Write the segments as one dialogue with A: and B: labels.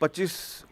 A: 25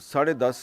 A: 10:30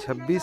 B: 26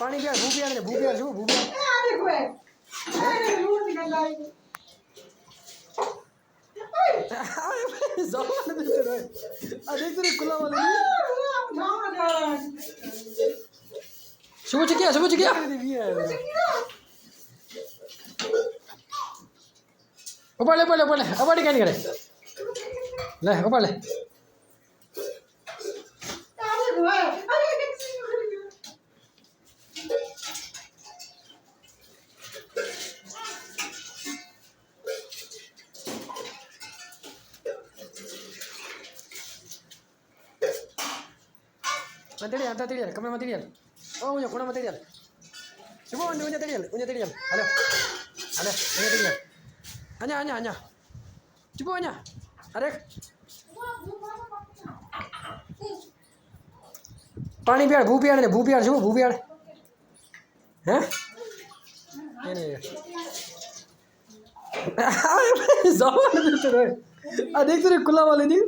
C: पानी पिया भू पिया सुबह किया ऊपर क्या नहीं करे ले ऊपर ले material, come material. Oh, punya kuna material. Semua punya material, Halo. Punya material. Hanya. Coba hanya. Arek. पानी पियाड़ भू पियाड़ छो भू पियाड़ हैं नहीं ज़बान देते रहे देख तेरे कुल्ला वाले नहीं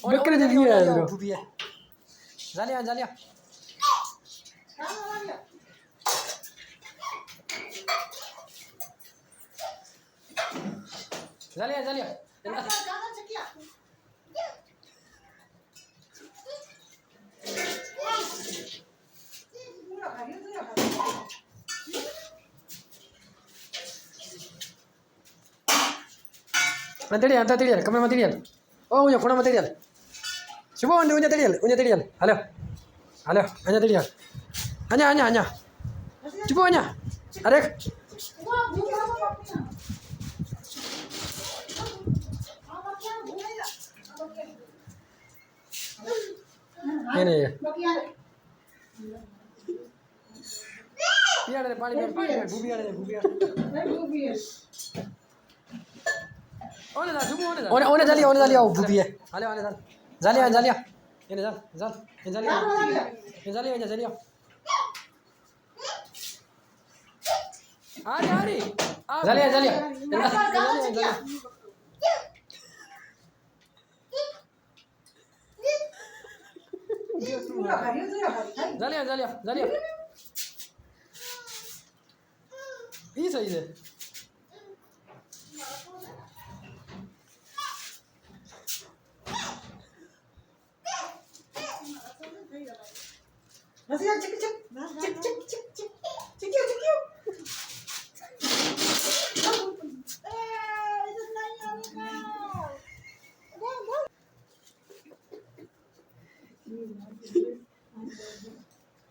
C: बकरे दे दिए यार भू पियाड़ जालिया material, come material. Oh, punya kuna material. Semua punya material. Halo, hanya material. Hanya. Coba hanya. Arek. Ini. Piyaड़ दे पानी पियाड़ भू पियाड़ ओने जालिया भू पियाड़ हाले जालिया ये जालिया आ रही जालिया ये सही है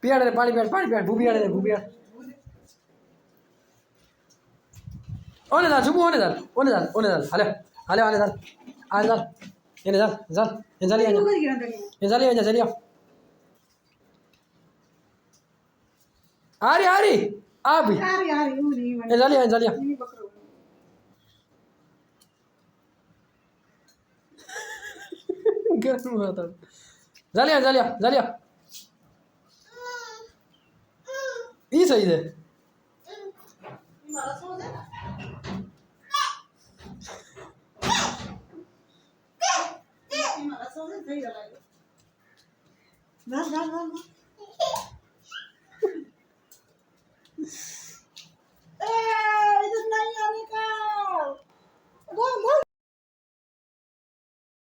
C: पियाड़ दे पानी पियाड़ भू पियाड़ ओने दाल हाले आने दाल ये जालिया आ रही आ भी ये जालिया जालिया ये सही है
D: Vas.